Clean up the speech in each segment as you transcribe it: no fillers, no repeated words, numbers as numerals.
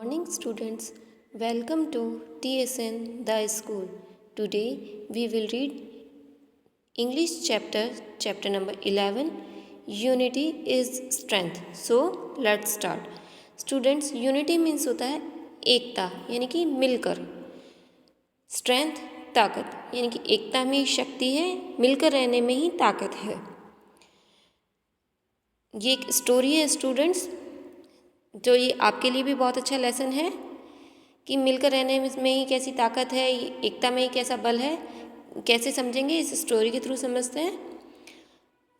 Morning students, welcome to TSN The School. Today we will read English chapter number 11. Unity is strength. So let's start. Students, unity means होता है एकता यानी कि मिलकर, strength ताकत यानी कि एकता में ही शक्ति है, मिलकर रहने में ही ताकत है। ये एक स्टोरी है स्टूडेंट्स, जो ये आपके लिए भी बहुत अच्छा लेसन है कि मिलकर रहने में ही कैसी ताकत है, एकता में ही कैसा बल है। कैसे समझेंगे, इस स्टोरी के थ्रू समझते हैं।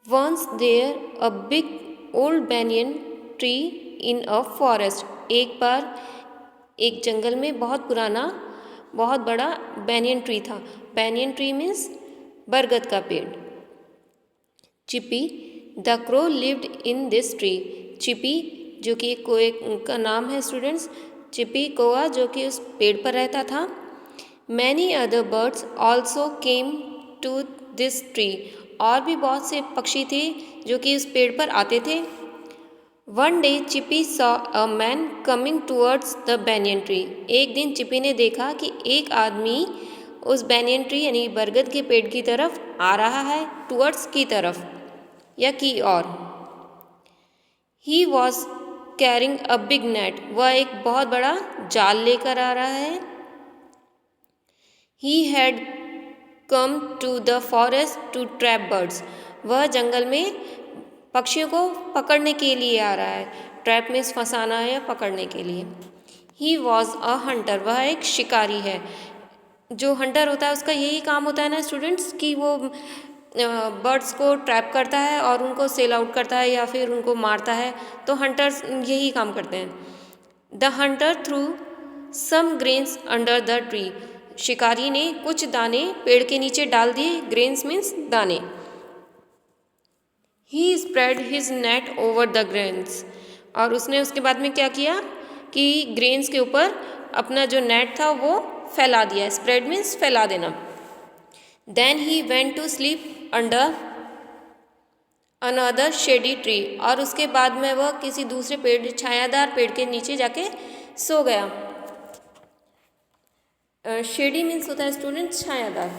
Once there a big old banyan tree in a forest. एक बार एक जंगल में बहुत पुराना बहुत बड़ा बैनियन ट्री था। बैनियन ट्री मीन्स बरगद का पेड़। Chippy the crow lived in this tree. Chippy जो कि एक कोए का नाम है स्टूडेंट्स, चिपी कौआ जो कि उस पेड़ पर रहता था। Many other birds also came to this tree. और भी बहुत से पक्षी थे जो कि उस पेड़ पर आते थे। One day Chipi saw a man coming towards the banyan tree. एक दिन चिपी ने देखा कि एक आदमी उस बैनियन ट्री यानी बरगद के पेड़ की तरफ आ रहा है, टूवर्ड्स की तरफ या की ओर। He was carrying a big net. वह एक बहुत बड़ा जाल लेकर आ रहा है। He had come to the forest to trap birds. वह जंगल में पक्षियों को पकड़ने के लिए आ रहा है। ट्रैप मीन्स फंसाना है या पकड़ने के लिए। He was a Hunter. वह एक शिकारी है। जो हंटर होता है उसका यही काम होता है ना स्टूडेंट्स, कि वो बर्ड्स को ट्रैप करता है और उनको सेल आउट करता है या फिर उनको मारता है। तो हंटर्स यही काम करते हैं। The hunter threw some grains under the tree. शिकारी ने कुछ दाने पेड़ के नीचे डाल दिए। ग्रेन्स मीन्स दाने। He spread his net over the grains. और उसने उसके बाद में क्या किया कि ग्रेन्स के ऊपर अपना जो नेट था वो फैला दिया। स्प्रेड मीन्स फैला देना। Then he went to sleep under another shady tree. और उसके बाद में वह किसी दूसरे पेड़, छायादार पेड़ के नीचे जाके सो गया। शेडी मीन्स होता है स्टूडेंट छायादार।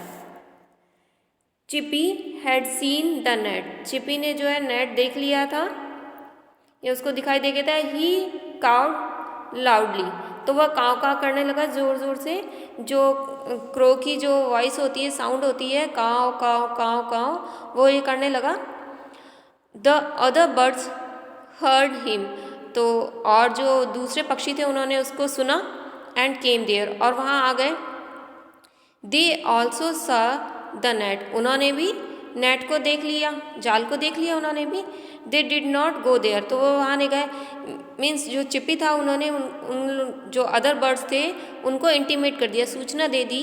Chipi had seen the net. Chipi ने जो है नेट देख लिया था, ये उसको दिखाई दे गया था। ही काउड लाउडली। तो वह काव काव करने लगा ज़ोर ज़ोर से। जो क्रो की जो वॉइस होती है, साउंड होती है, काव काव काव काव, वो ये करने लगा। The other birds heard him. तो और जो दूसरे पक्षी थे उन्होंने उसको सुना। And came there. और वहाँ आ गए। They also saw the net. उन्होंने भी नेट को देख लिया, जाल को देख लिया उन्होंने भी। They did not go there. तो वो वहाँ नहीं गए। मीन्स जो चिपी था उन्होंने उन जो अदर बर्ड्स थे उनको इंटीमेट कर दिया, सूचना दे दी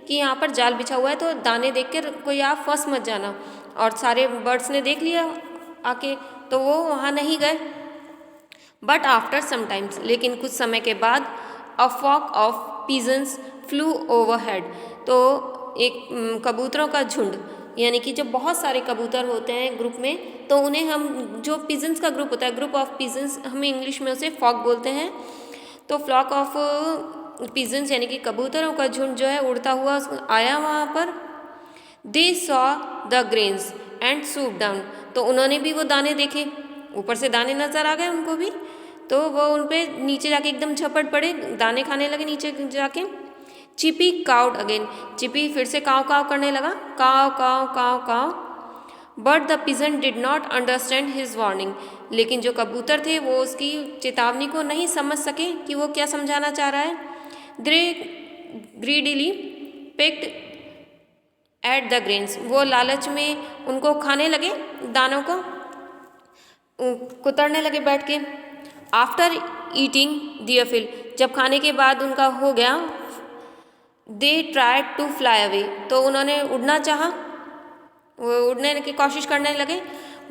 कि यहाँ पर जाल बिछा हुआ है, तो दाने देख कर कोई आप फंस मत जाना। और सारे बर्ड्स ने देख लिया आके, तो वो वहाँ नहीं गए। बट आफ्टर समटाइम्स, लेकिन कुछ समय के बाद, a flock of pigeons flew overhead. तो एक कबूतरों का झुंड, यानी कि जो बहुत सारे कबूतर होते हैं ग्रुप में, तो उन्हें हम जो पिजन्स का ग्रुप होता है, ग्रुप ऑफ पिजन्स, हम इंग्लिश में उसे फ्लॉक बोलते हैं। तो फ्लॉक ऑफ पिजन्स यानी कि कबूतरों का झुंड जो है उड़ता हुआ आया वहाँ पर। They saw the grains and soup down. तो उन्होंने भी वो दाने देखे, ऊपर से दाने नजर आ गए उनको भी, तो वो उन पर नीचे जाके एकदम झपट पड़े, दाने खाने लगे नीचे जाके। Chipi cowed again. चिपी फिर से काव काव करने लगा, काव काव काव काव। But the pigeon did not understand his warning. लेकिन जो कबूतर थे वो उसकी चेतावनी को नहीं समझ सके कि वो क्या समझाना चाह रहा है। They greedily picked at the grains. वो लालच में उनको खाने लगे, दानों को कुतरने लगे बैठ के। After eating their fill. जब खाने के बाद उनका हो गया, they tried to fly away. तो उन्होंने उड़ना चाहा, वो उड़ने की कोशिश करने लगे।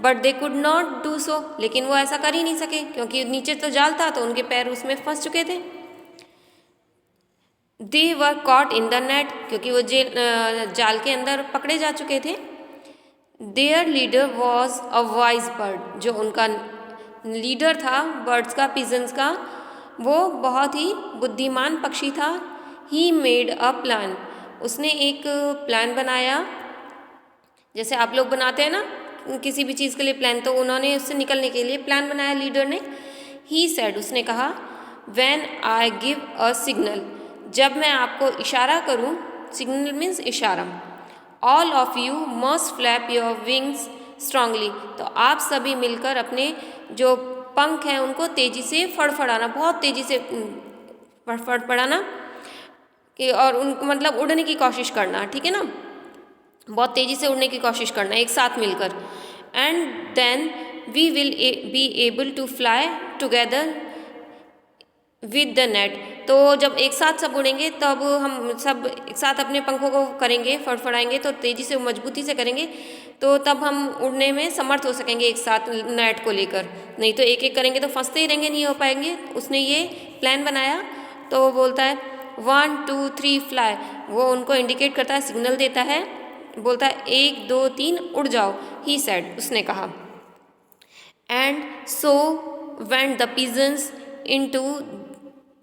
But they could not do so. लेकिन वो ऐसा कर ही नहीं सके क्योंकि नीचे तो जाल था, तो उनके पैर उसमें फंस चुके थे। They were caught in the net. क्योंकि वो जाल के अंदर पकड़े जा चुके थे। Their leader was a wise bird. जो उनका लीडर था बर्ड्स का, पिजन्स का, वो बहुत ही बुद्धिमान पक्षी था। ही मेड अ प्लान, उसने एक प्लान बनाया, जैसे आप लोग बनाते हैं ना किसी भी चीज़ के लिए प्लान, तो उन्होंने उससे निकलने के लिए प्लान बनाया लीडर ने। ही सेड, उसने कहा, when I give a signal, जब मैं आपको इशारा करूं, सिग्नल मीन्स इशारा, all of you must flap your wings strongly, तो आप सभी मिलकर अपने जो पंख हैं उनको तेज़ी से फड़फड़ाना, बहुत तेज़ी से फड़फड़ाना कि, और उनको मतलब उड़ने की कोशिश करना, ठीक है ना, बहुत तेज़ी से उड़ने की कोशिश करना एक साथ मिलकर। And then we will be able to fly together with the net, तो जब एक साथ सब उड़ेंगे तब हम सब एक साथ अपने पंखों को करेंगे, फड़फड़ाएंगे, तो तेज़ी से मजबूती से करेंगे, तो तब हम उड़ने में समर्थ हो सकेंगे एक साथ नेट को लेकर, नहीं तो एक एक करेंगे तो फंसते ही रहेंगे, नहीं हो पाएंगे। उसने ये प्लान बनाया, तो वो बोलता है 1 2 3 फ्लाई, वो उनको इंडिकेट करता है, सिग्नल देता है, बोलता है 1 2 3 उड़ जाओ। ही सेड, उसने कहा। And so went the pigeons into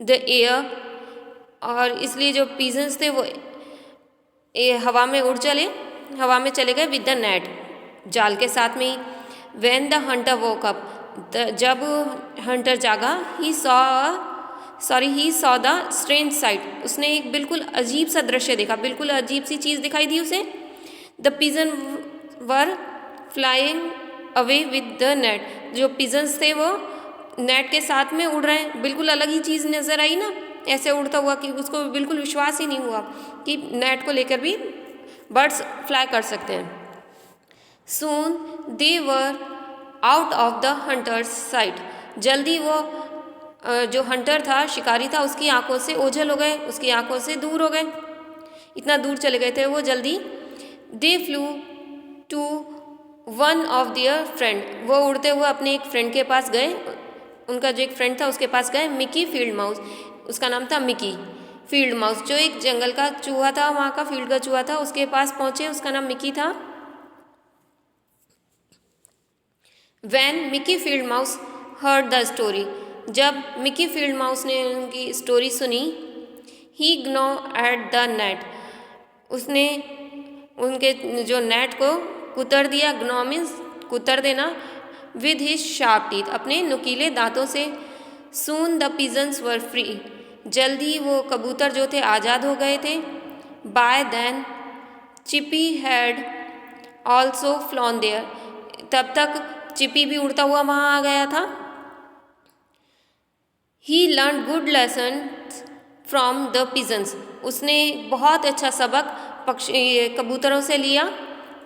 the air, और इसलिए जो पिजन्स थे वो हवा में उड़ चले, हवा में चले गए विद द नेट, जाल के साथ में ही। When the hunter woke up, जब हंटर जागा, he saw the strange sight, उसने एक बिल्कुल अजीब सा दृश्य देखा, बिल्कुल अजीब सी चीज़ दिखाई दी उसे। The pigeon were flying away with the net, जो पिजन्स थे वो नेट के साथ में उड़ रहे हैं, बिल्कुल अलग ही चीज़ नज़र आई ना, ऐसे उड़ता हुआ कि उसको बिल्कुल विश्वास ही नहीं हुआ कि नेट को लेकर भी बर्ड्स फ्लाई कर सकते हैं। Soon they were out of the hunter's sight, जल्दी वो जो हंटर था, शिकारी था, उसकी आंखों से ओझल हो गए, उसकी आंखों से दूर हो गए, इतना दूर चले गए थे वो जल्दी। They flew to one of their friend, वो उड़ते हुए अपने एक फ्रेंड के पास गए, उनका जो एक फ्रेंड था उसके पास गए, मिकी फील्ड माउस, उसका नाम था मिकी फील्ड माउस, जो एक जंगल का चूहा था, वहाँ का फील्ड का चूहा था, उसके पास पहुँचे, उसका नाम मिकी था। When Mickey field mouse heard the story, जब मिकी फील्ड माउस ने उनकी स्टोरी सुनी, ही ग्नो एट द नेट, उसने उनके जो नेट को कुतर दिया, ग्नो मीन्स कुतर देना, विद हिज शार्प टीथ, अपने नुकीले दांतों से। Soon the pigeons were free, जल्दी वो कबूतर जो थे आज़ाद हो गए थे। By then Chippy had also flown there, तब तक चिपी भी उड़ता हुआ वहाँ आ गया था। He learn good lesson from the pigeons, उसने बहुत अच्छा सबक पक्षी कबूतरों से लिया,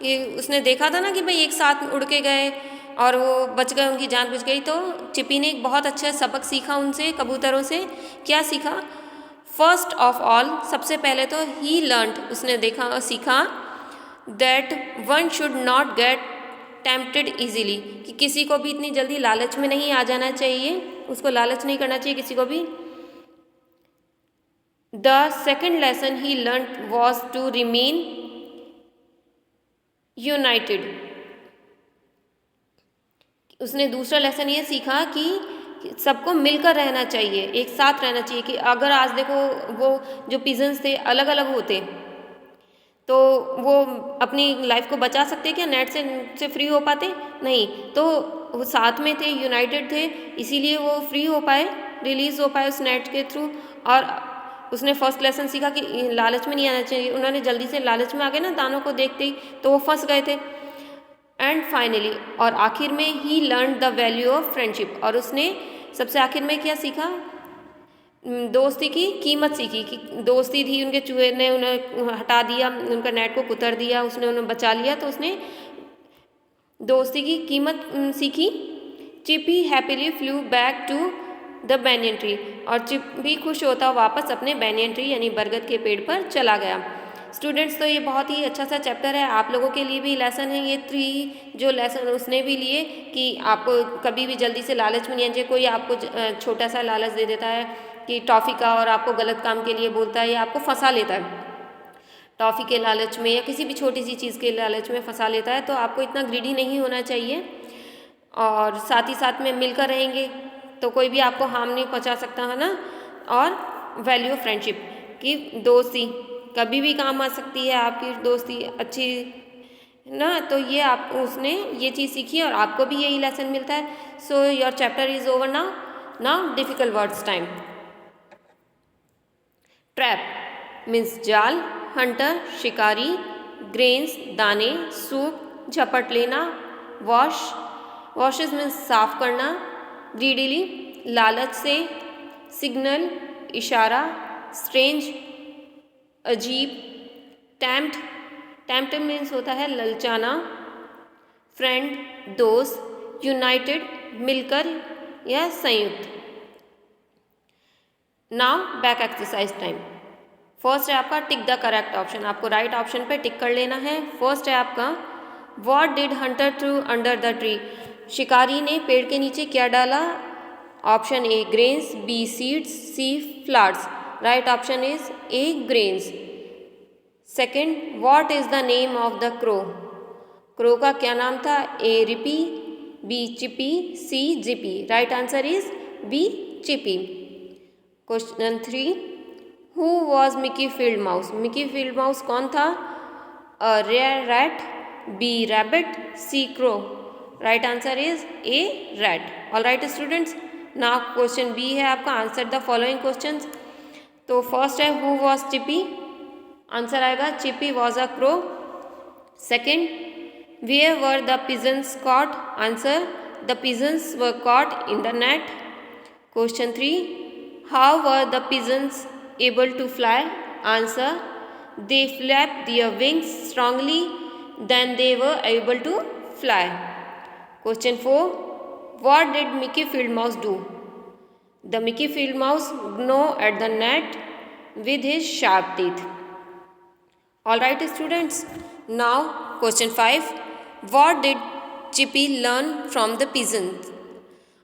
कि उसने देखा था ना कि भाई एक साथ उड़ के गए और वो बच गए, उनकी जान बच गई, तो चिपी ने एक बहुत अच्छा सबक सीखा उनसे, कबूतरों से। क्या सीखा? फर्स्ट ऑफ ऑल, सबसे पहले तो ही लर्नड, उसने देखा और सीखा, that one should not gate tempted easily, कि किसी को भी इतनी जल्दी लालच में नहीं आ जाना चाहिए, उसको लालच नहीं करना चाहिए किसी को भी। The second lesson he learn was to remain united, उसने दूसरा लेसन ये सीखा कि सबको मिलकर रहना चाहिए, एक साथ रहना चाहिए, कि अगर आज देखो वो जो पिजन्स थे अलग अलग होते तो वो अपनी लाइफ को बचा सकते क्या, नेट से फ्री हो पाते नहीं, तो वो साथ में थे, यूनाइटेड थे, इसीलिए वो फ्री हो पाए, रिलीज हो पाए उस नेट के थ्रू। और उसने फर्स्ट लेसन सीखा कि लालच में नहीं आना चाहिए, उन्होंने जल्दी से लालच में आ गए ना दानों को देखते ही, तो वो फंस गए थे। एंड फाइनली, और आखिर में, he learn the value of friendship, और उसने सबसे आखिर में क्या सीखा? दोस्ती की कीमत सीखी, कि दोस्ती थी, उनके चूहे ने उन्हें हटा दिया, उनका नेट को कुतर दिया, उसने उन्हें बचा लिया, तो उसने दोस्ती की कीमत सीखी। Chippy happily flew back to the banyan tree, और चिपी खुश होता वापस अपने बैनियन ट्री यानी बरगद के पेड़ पर चला गया। स्टूडेंट्स, तो ये बहुत ही अच्छा सा चैप्टर है, आप लोगों के लिए भी लेसन है ये 3 जो लेसन उसने भी लिए, कि आपको कभी भी जल्दी से लालच में नहीं आना चाहिए। कोई आपको छोटा सा लालच दे देता है कि टॉफ़ी का, और आपको गलत काम के लिए बोलता है या आपको फंसा लेता है टॉफ़ी के लालच में या किसी भी छोटी सी चीज़ के लालच में फंसा लेता है, तो आपको इतना ग्रीडी नहीं होना चाहिए, और साथ ही साथ में मिलकर रहेंगे तो कोई भी आपको हार्म नहीं पहुंचा सकता है ना। और वैल्यू ऑफ फ्रेंडशिप कि दोस्ती कभी भी काम आ सकती है, आपकी दोस्ती अच्छी ना। तो ये आप उसने ये चीज़ सीखी और आपको भी यही लेसन मिलता है। So your chapter is over now. Now difficult words time. Trap means जाल, हंटर शिकारी, ग्रेन्स दाने, सूप झपट लेना, वॉशेस मीन्स साफ करना, ग्रीडीली लालच से, सिग्नल इशारा, स्ट्रेंज अजीब, टेम्प्ट मीन्स होता है ललचाना, फ्रेंड दोस्त, यूनाइटेड मिलकर या संयुक्त। Now back exercise time. First है आपका टिक द करेक्ट ऑप्शन, आपको राइट ऑप्शन पे टिक कर लेना है। फर्स्ट है आपका what did hunter threw under the tree, शिकारी ने पेड़ के नीचे क्या डाला। Option A grains, B seeds, C flowers. Right option is A grains. Second what is the name of the crow, crow का क्या नाम था। A Rippy, B Chippy, C zippy. Right answer is B Chippy. Question 3 who was Mickey field mouse, Mickey field mouse कौन था। A rat, B rabbit, C crow. Right answer is A rat. All right students, now question B है आपका answer the following questions. तो first है who was Chippy, answer आएगा Chippy was a crow. Second where were the pigeons caught, answer the pigeons were caught in the net. Question 3 how were the pigeons able to fly, answer they flapped their wings strongly then they were able to fly. Question 4 what did Mickey Field Mouse do, the Mickey Field Mouse gnaw at the net with his sharp teeth. All right students, now question 5 what did Chippy learn from the pigeons,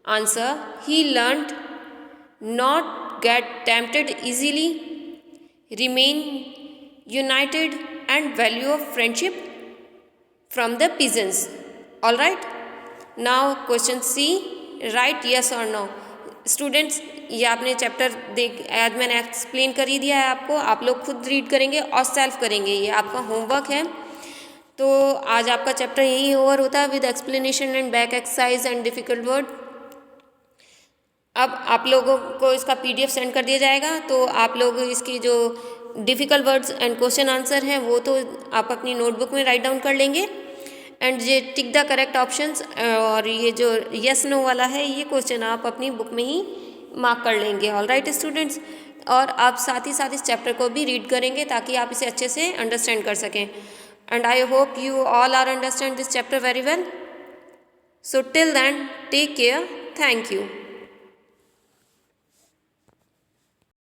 answer he learned not get tempted easily, remain united and value of friendship from the pigeons. All right, now question C write yes or no. Students ये आपने chapter देख आज मैंने explain कर ही दिया है आपको, आप लोग खुद रीड करेंगे और सेल्फ करेंगे, ये आपका होमवर्क है। तो आज आपका चैप्टर यही ओवर होता है with explanation and back exercise and difficult word. अब आप लोगों को इसका PDF सेंड कर दिया जाएगा, तो आप लोग इसकी जो difficult words and question answer हैं वो तो आप अपनी नोटबुक में राइट डाउन कर लेंगे एंड ये टिक द करेक्ट ऑप्शंस और ये जो यस नो वाला है ये क्वेश्चन आप अपनी बुक में ही मार्क कर लेंगे। ऑल राइट स्टूडेंट्स, और आप साथ ही साथ इस चैप्टर को भी रीड करेंगे ताकि आप इसे अच्छे से अंडरस्टैंड कर सकें। And I hope you all are understand this chapter very well. So till then take care, thank you.